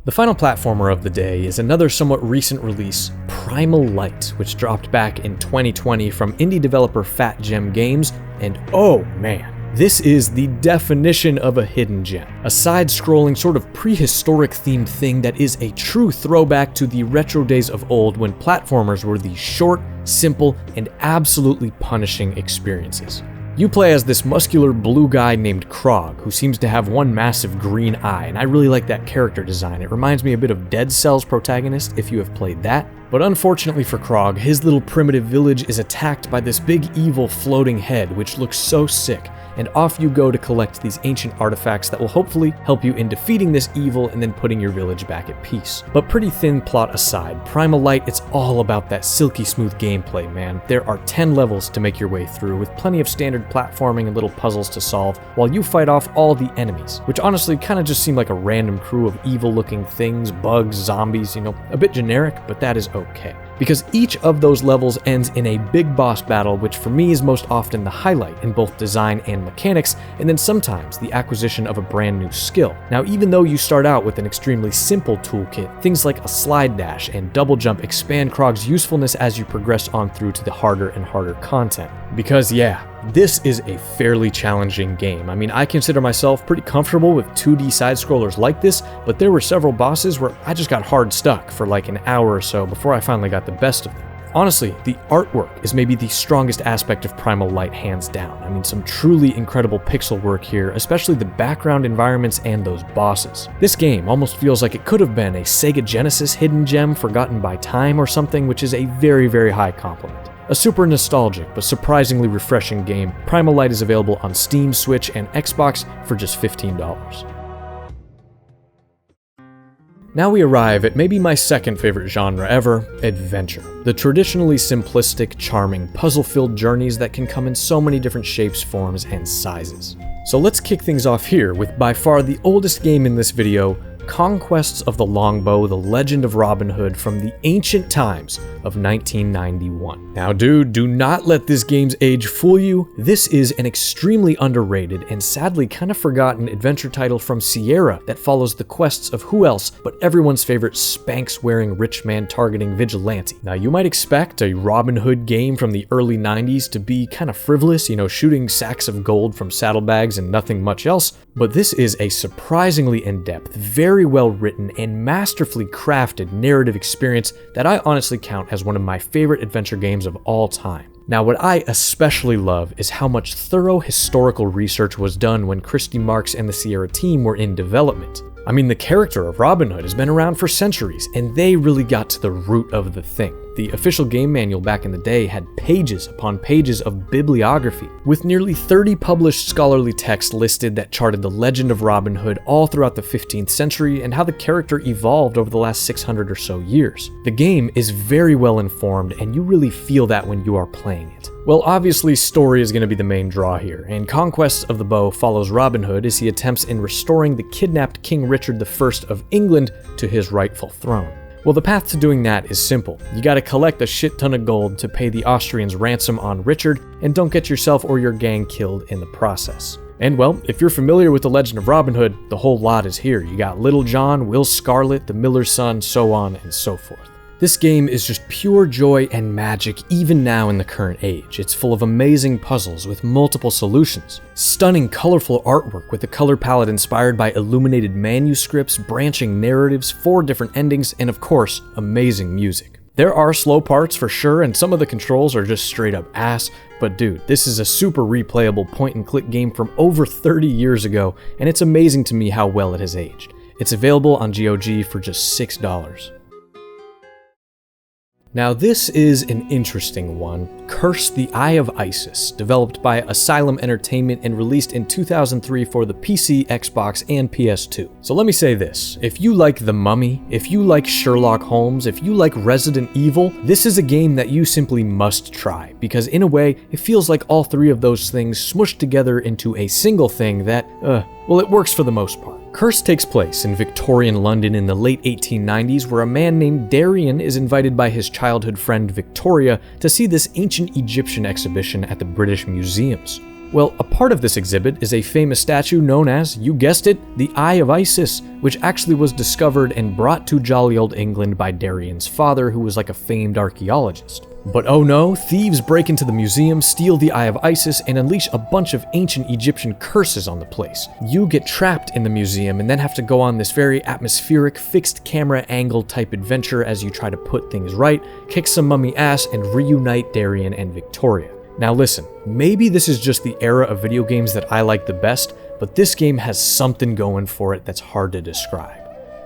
The final platformer of the day is another somewhat recent release, Primal Light, which dropped back in 2020 from indie developer Fat Gem Games, and oh man, this is the definition of a hidden gem. A side-scrolling, sort of prehistoric themed thing that is a true throwback to the retro days of old when platformers were these short, simple, and absolutely punishing experiences. You play as this muscular blue guy named Krog, who seems to have one massive green eye, and I really like that character design. It reminds me a bit of Dead Cell's protagonist, if you have played that. But unfortunately for Krog, his little primitive village is attacked by this big evil floating head, which looks so sick, and off you go to collect these ancient artifacts that will hopefully help you in defeating this evil and then putting your village back at peace. But pretty thin plot aside, Primal Light, it's all about that silky smooth gameplay, man. There are 10 levels to make your way through, with plenty of standard platforming and little puzzles to solve, while you fight off all the enemies, which honestly kind of just seem like a random crew of evil-looking things, bugs, zombies, you know, a bit generic, but that is okay. Because each of those levels ends in a big boss battle, which for me is most often the highlight in both design and mechanics, and then sometimes the acquisition of a brand new skill. Now, even though you start out with an extremely simple toolkit, things like a slide dash and double jump expand Krog's usefulness as you progress on through to the harder and harder content. Because yeah, this is a fairly challenging game. I mean, I consider myself pretty comfortable with 2D side-scrollers like this, but there were several bosses where I just got hard stuck for like an hour or so before I finally got the best of them. Honestly, the artwork is maybe the strongest aspect of Primal Light, hands down. I mean, some truly incredible pixel work here, especially the background environments and those bosses. This game almost feels like it could have been a Sega Genesis hidden gem forgotten by time or something, which is a very high compliment. A super nostalgic but surprisingly refreshing game, Primal Light is available on Steam, Switch, and Xbox for just $15. Now we arrive at maybe my second favorite genre ever, adventure. The traditionally simplistic, charming, puzzle-filled journeys that can come in so many different shapes, forms, and sizes. So let's kick things off here with by far the oldest game in this video, Conquests of the Longbow, The Legend of Robin Hood from the ancient times of 1991. Now dude, do not let this game's age fool you. This is an extremely underrated and sadly kind of forgotten adventure title from Sierra that follows the quests of who else but everyone's favorite Spanx-wearing rich man targeting vigilante. Now you might expect a Robin Hood game from the early 90s to be kind of frivolous, you know, shooting sacks of gold from saddlebags and nothing much else, but this is a surprisingly in-depth, very well written, and masterfully crafted narrative experience that I honestly count as one of my favorite adventure games of all time. Now, what I especially love is how much thorough historical research was done when Christy Marks and the Sierra team were in development. I mean, the character of Robin Hood has been around for centuries, and they really got to the root of the thing. The official game manual back in the day had pages upon pages of bibliography, with nearly 30 published scholarly texts listed that charted the legend of Robin Hood all throughout the 15th century and how the character evolved over the last 600 or so years. The game is very well informed, and you really feel that when you are playing it. Well, obviously story is going to be the main draw here, and Conquests of the Bow follows Robin Hood as he attempts in restoring the kidnapped King Richard I of England to his rightful throne. Well, the path to doing that is simple. You gotta collect a shit ton of gold to pay the Austrians ransom on Richard, and don't get yourself or your gang killed in the process. And well, if you're familiar with the legend of Robin Hood, the whole lot is here. You got Little John, Will Scarlet, the Miller's Son, so on and so forth. This game is just pure joy and magic even now in the current age. It's full of amazing puzzles with multiple solutions, stunning colorful artwork with a color palette inspired by illuminated manuscripts, branching narratives, 4 different endings, and of course, amazing music. There are slow parts for sure, and some of the controls are just straight up ass, but dude, this is a super replayable point-and-click game from over 30 years ago, and it's amazing to me how well it has aged. It's available on GOG for just $6. Now this is an interesting one, Curse the Eye of Isis, developed by Asylum Entertainment and released in 2003 for the PC, Xbox, and PS2. So let me say this, if you like The Mummy, if you like Sherlock Holmes, if you like Resident Evil, this is a game that you simply must try, because in a way, it feels like all 3 of those things smushed together into a single thing that, well, it works for the most part. Curse takes place in Victorian London in the late 1890s, where a man named Darian is invited by his childhood friend Victoria to see this ancient Egyptian exhibition at the British Museums. Well, a part of this exhibit is a famous statue known as, you guessed it, the Eye of Isis, which actually was discovered and brought to jolly old England by Darian's father, who was like a famed archaeologist. But oh no, thieves break into the museum, steal the Eye of Isis, and unleash a bunch of ancient Egyptian curses on the place. You get trapped in the museum and then have to go on this very atmospheric, fixed camera angle type adventure as you try to put things right, kick some mummy ass, and reunite Darian and Victoria. Now listen, maybe this is just the era of video games that I like the best, but this game has something going for it that's hard to describe.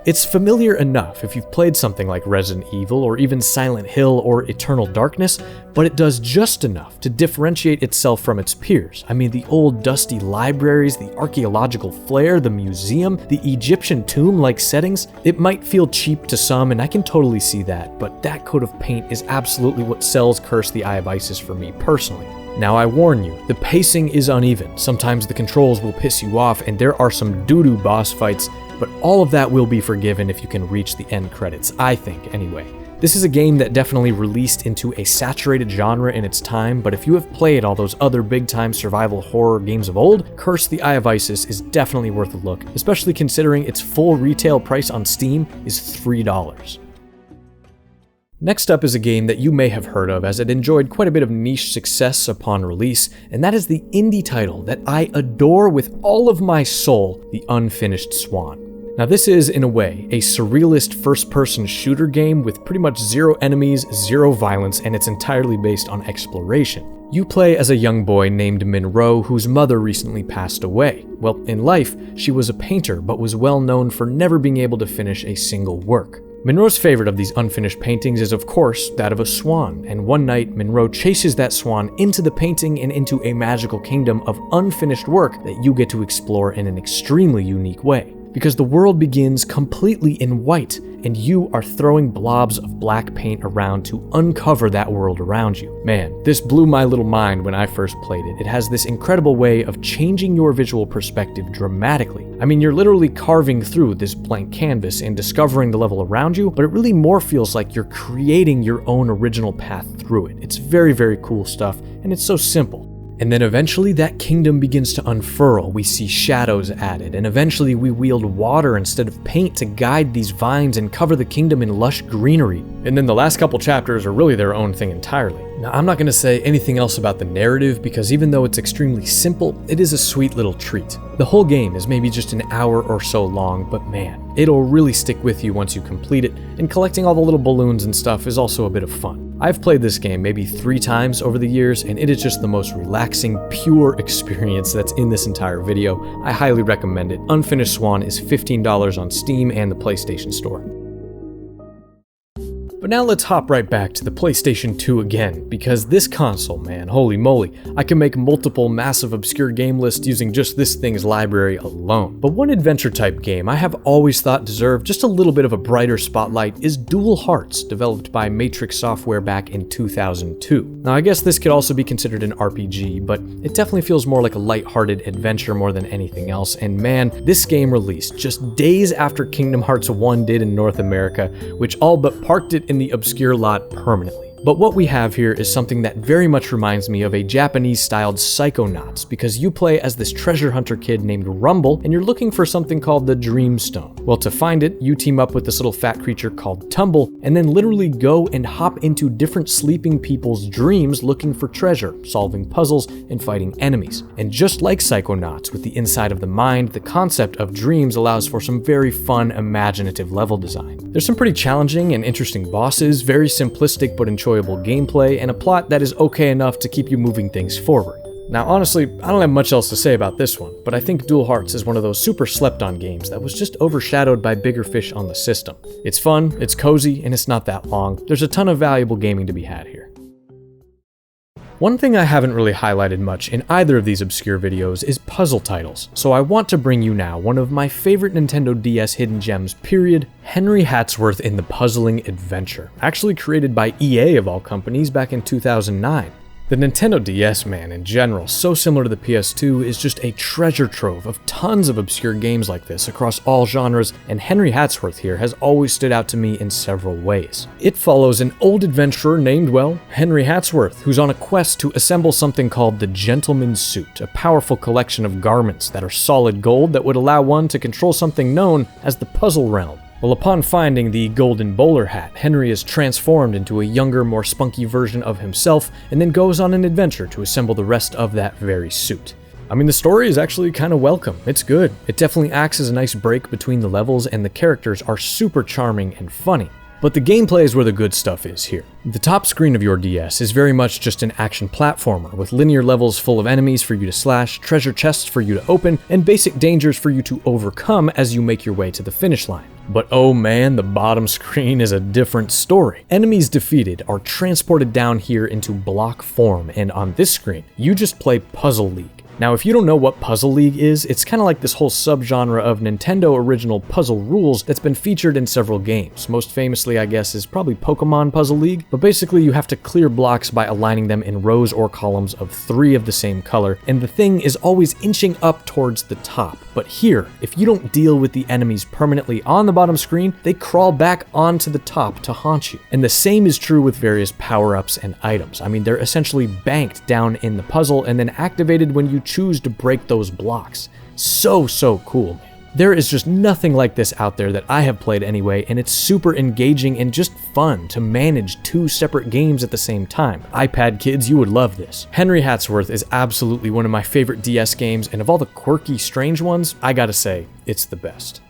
It's familiar enough if you've played something like Resident Evil or even Silent Hill or Eternal Darkness, but it does just enough to differentiate itself from its peers. I mean, the old dusty libraries, the archaeological flair, the museum, the Egyptian tomb-like settings, it might feel cheap to some, and I can totally see that, but that coat of paint is absolutely what sells Curse the Eye of Isis for me personally. Now I warn you, the pacing is uneven, sometimes the controls will piss you off, and there are some doo-doo boss fights, but all of that will be forgiven if you can reach the end credits, I think anyway. This is a game that definitely released into a saturated genre in its time, but if you have played all those other big-time survival horror games of old, Curse the Eye of Isis is definitely worth a look, especially considering its full retail price on Steam is $3. Next up is a game that you may have heard of, as it enjoyed quite a bit of niche success upon release, and that is the indie title that I adore with all of my soul, the Unfinished Swan. Now this is, in a way, a surrealist first-person shooter game with pretty much 0 enemies, 0 violence, and it's entirely based on exploration. You play as a young boy named Monroe, whose mother recently passed away. Well, in life, she was a painter, but was well known for never being able to finish a single work. Monroe's favorite of these unfinished paintings is, of course, that of a swan, and one night, Monroe chases that swan into the painting and into a magical kingdom of unfinished work that you get to explore in an extremely unique way. Because the world begins completely in white, and you are throwing blobs of black paint around to uncover that world around you. Man, this blew my little mind when I first played it. It has this incredible way of changing your visual perspective dramatically. I mean, you're literally carving through this blank canvas and discovering the level around you, but it really more feels like you're creating your own original path through it. It's very, very cool stuff, and it's so simple. And then eventually that kingdom begins to unfurl, we see shadows added, and eventually we wield water instead of paint to guide these vines and cover the kingdom in lush greenery. And then the last couple chapters are really their own thing entirely. Now I'm not going to say anything else about the narrative, because even though it's extremely simple, it is a sweet little treat. The whole game is maybe just an hour or so long, but man, it'll really stick with you once you complete it, and collecting all the little balloons and stuff is also a bit of fun. I've played this game maybe 3 times over the years, and it is just the most relaxing, pure experience that's in this entire video. I highly recommend it. Unfinished Swan is $15 on Steam and the PlayStation Store. But now let's hop right back to the PlayStation 2 again, because this console, man, holy moly, I can make multiple massive obscure game lists using just this thing's library alone. But one adventure type game I have always thought deserved just a little bit of a brighter spotlight is Dual Hearts, developed by Matrix Software back in 2002. Now I guess this could also be considered an RPG, but it definitely feels more like a lighthearted adventure more than anything else, and man, this game released just days after Kingdom Hearts 1 did in North America, which all but parked it in the obscure lot permanently. But what we have here is something that very much reminds me of a Japanese-styled Psychonauts, because you play as this treasure hunter kid named Rumble, and you're looking for something called the Dreamstone. Well, to find it, you team up with this little fat creature called Tumble, and then literally go and hop into different sleeping people's dreams looking for treasure, solving puzzles, and fighting enemies. And just like Psychonauts, with the inside of the mind, the concept of dreams allows for some very fun, imaginative level design. There's some pretty challenging and interesting bosses, very simplistic but enjoyable gameplay, and a plot that is okay enough to keep you moving things forward. Now honestly, I don't have much else to say about this one, but I think Dual Hearts is one of those super slept on games that was just overshadowed by bigger fish on the system. It's fun, it's cozy, and it's not that long. There's a ton of valuable gaming to be had here. One thing I haven't really highlighted much in either of these obscure videos is puzzle titles, so I want to bring you now one of my favorite Nintendo DS hidden gems period, Henry Hatsworth in the Puzzling Adventure, actually created by EA of all companies back in 2009. The Nintendo DS, man, in general, so similar to the PS2, is just a treasure trove of tons of obscure games like this across all genres, and Henry Hatsworth here has always stood out to me in several ways. It follows an old adventurer named, well, Henry Hatsworth, who's on a quest to assemble something called the Gentleman's Suit, a powerful collection of garments that are solid gold that would allow one to control something known as the Puzzle Realm. Well, upon finding the golden bowler hat, Henry is transformed into a younger, more spunky version of himself, and then goes on an adventure to assemble the rest of that very suit. I mean, the story is actually kind of welcome. It's good. It definitely acts as a nice break between the levels, and the characters are super charming and funny. But the gameplay is where the good stuff is here. The top screen of your DS is very much just an action platformer, with linear levels full of enemies for you to slash, treasure chests for you to open, and basic dangers for you to overcome as you make your way to the finish line. But oh man, the bottom screen is a different story. Enemies defeated are transported down here into block form, and on this screen, you just play Puzzle League. Now, if you don't know what Puzzle League is, it's kind of like this whole subgenre of Nintendo original puzzle rules that's been featured in several games. Most famously, I guess, is probably Pokemon Puzzle League, but basically you have to clear blocks by aligning them in rows or columns of 3 of the same color, and the thing is always inching up towards the top. But here, if you don't deal with the enemies permanently on the bottom screen, they crawl back onto the top to haunt you. And the same is true with various power-ups and items. I mean, they're essentially banked down in the puzzle and then activated when you choose to break those blocks. So cool, man. There is just nothing like this out there that I have played anyway, and it's super engaging and just fun to manage 2 separate games at the same time. iPad kids, you would love this. Henry Hatsworth is absolutely one of my favorite DS games, and of all the quirky, strange ones, I gotta say, it's the best.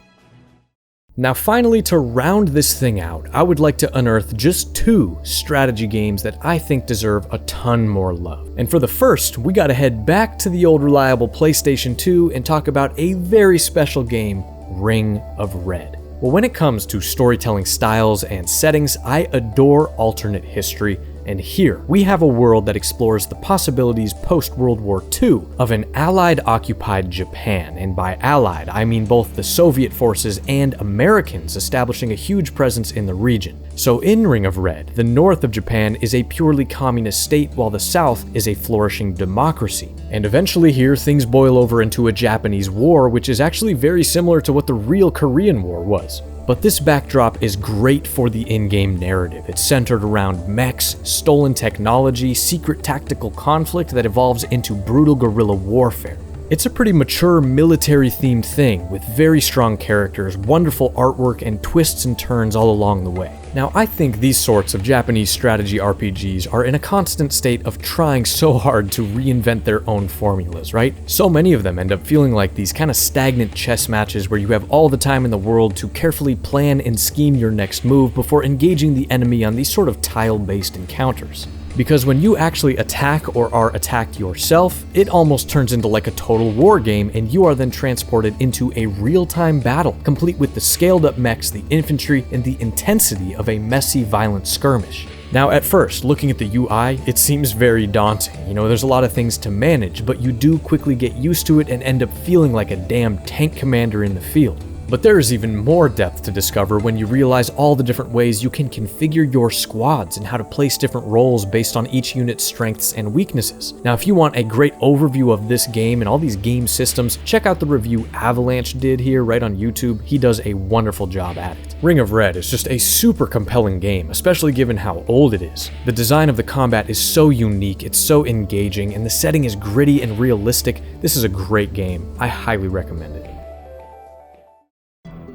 Now finally, to round this thing out, I would like to unearth just 2 strategy games that I think deserve a ton more love. And for the first, we gotta head back to the old reliable PlayStation 2 and talk about a very special game, Ring of Red. Well, when it comes to storytelling styles and settings, I adore alternate history, and here we have a world that explores the possibilities post-World War II of an Allied-occupied Japan, and by Allied, I mean both the Soviet forces and Americans establishing a huge presence in the region. So in Ring of Red, the north of Japan is a purely communist state while the south is a flourishing democracy. And eventually here, things boil over into a Japanese war, which is actually very similar to what the real Korean War was. But this backdrop is great for the in-game narrative. It's centered around mechs, stolen technology, secret tactical conflict that evolves into brutal guerrilla warfare. It's a pretty mature military-themed thing with very strong characters, wonderful artwork, and twists and turns all along the way. Now, I think these sorts of Japanese strategy RPGs are in a constant state of trying so hard to reinvent their own formulas, right? So many of them end up feeling like these kind of stagnant chess matches where you have all the time in the world to carefully plan and scheme your next move before engaging the enemy on these sort of tile-based encounters. because when you actually attack or are attacked yourself, it almost turns into like a total war game, and you are then transported into a real-time battle, complete with the scaled-up mechs, the infantry, and the intensity of a messy, violent skirmish. Now, at first, looking at the UI, it seems very daunting. You know, there's a lot of things to manage, but you do quickly get used to it and end up feeling like a damn tank commander in the field. But there is even more depth to discover when you realize all the different ways you can configure your squads and how to place different roles based on each unit's strengths and weaknesses. Now, if you want a great overview of this game and all these game systems, check out the review Avalanche did here right on YouTube. He does a wonderful job at it. Ring of Red is just a super compelling game, especially given how old it is. The design of the combat is so unique, it's so engaging, and the setting is gritty and realistic. This is a great game. I highly recommend it.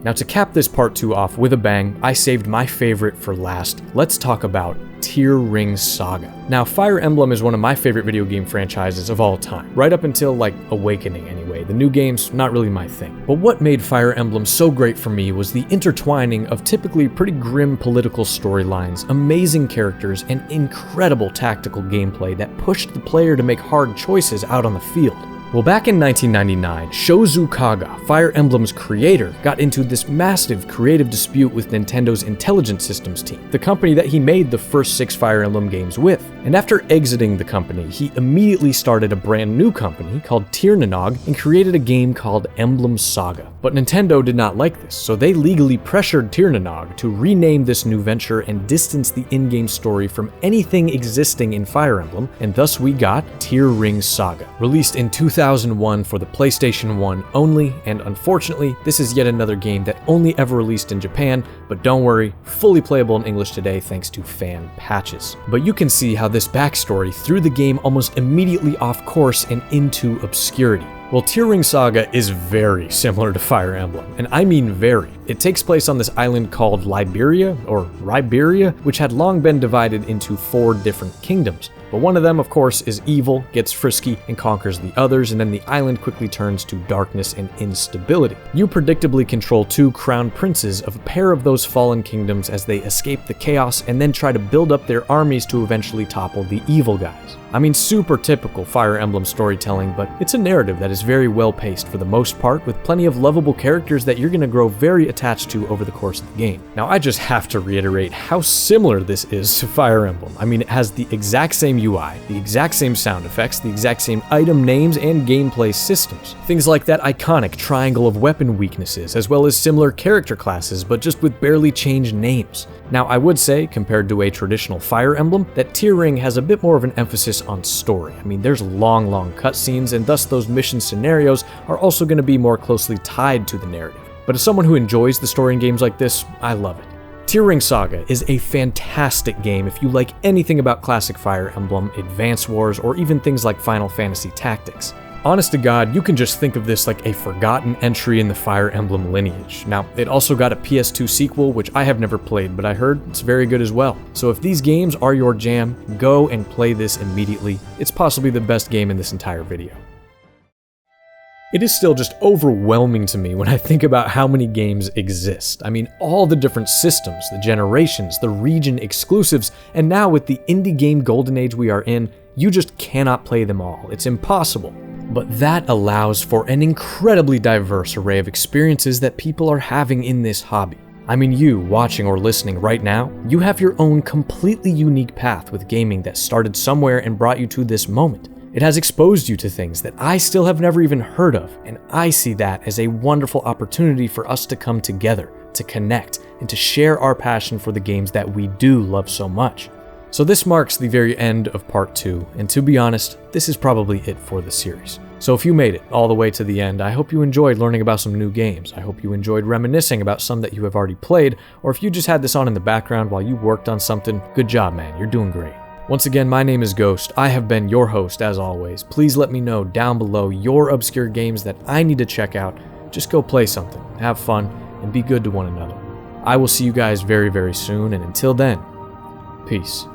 Now, to cap this part 2 off with a bang, I saved my favorite for last. Let's talk about Tear Ring Saga. Now, Fire Emblem is one of my favorite video game franchises of all time, right up until like Awakening anyway. The new games, not really my thing. But what made Fire Emblem so great for me was the intertwining of typically pretty grim political storylines, amazing characters, and incredible tactical gameplay that pushed the player to make hard choices out on the field. Well, back in 1999, Shozu Kaga, Fire Emblem's creator, got into this massive creative dispute with Nintendo's Intelligent Systems team, the company that he made the first 6 Fire Emblem games with. And after exiting the company, he immediately started a brand new company called Tirnanog and created a game called Emblem Saga. But Nintendo did not like this, so they legally pressured Tirnanog to rename this new venture and distance the in-game story from anything existing in Fire Emblem, and thus we got Tear Ring Saga, released in 2001 for the PlayStation 1 only, and unfortunately, this is yet another game that only ever released in Japan, but don't worry, fully playable in English today thanks to fan patches. But you can see how this backstory threw the game almost immediately off course and into obscurity. Well, Tear Ring Saga is very similar to Fire Emblem, and I mean very. It takes place on this island called Liberia, or Riberia, which had long been divided into 4 different kingdoms. But one of them, of course, is evil, gets frisky, and conquers the others, and then the island quickly turns to darkness and instability. You predictably control 2 crowned princes of a pair of those fallen kingdoms as they escape the chaos and then try to build up their armies to eventually topple the evil guys. I mean, super typical Fire Emblem storytelling, but it's a narrative that is very well paced for the most part, with plenty of lovable characters that you're going to grow very attached to over the course of the game. Now, I just have to reiterate how similar this is to Fire Emblem. I mean, it has the exact same UI, the exact same sound effects, the exact same item names and gameplay systems. Things like that iconic triangle of weapon weaknesses, as well as similar character classes, but just with barely changed names. Now, I would say, compared to a traditional Fire Emblem, that Tear Ring has a bit more of an emphasis on story. I mean, there's long cutscenes, and thus those mission scenarios are also going to be more closely tied to the narrative. But as someone who enjoys the story in games like this, I love it. Tear Ring Saga is a fantastic game if you like anything about classic Fire Emblem, Advance Wars, or even things like Final Fantasy Tactics. Honest to God, you can just think of this like a forgotten entry in the Fire Emblem lineage. Now, it also got a PS2 sequel, which I have never played, but I heard it's very good as well. So if these games are your jam, go and play this immediately. It's possibly the best game in this entire video. It is still just overwhelming to me when I think about how many games exist. I mean, all the different systems, the generations, the region exclusives, and now with the indie game golden age we are in, you just cannot play them all. It's impossible. But that allows for an incredibly diverse array of experiences that people are having in this hobby. I mean, you watching or listening right now, you have your own completely unique path with gaming that started somewhere and brought you to this moment. It has exposed you to things that I still have never even heard of, and I see that as a wonderful opportunity for us to come together, to connect, and to share our passion for the games that we do love so much. So this marks the very end of part 2, and to be honest, this is probably it for the series. So if you made it all the way to the end, I hope you enjoyed learning about some new games. I hope you enjoyed reminiscing about some that you have already played, or if you just had this on in the background while you worked on something, good job, man, you're doing great. Once again, my name is Ghost. I have been your host as always. Please let me know down below your obscure games that I need to check out. Just go play something, have fun, and be good to one another. I will see you guys very, very soon, and until then, peace.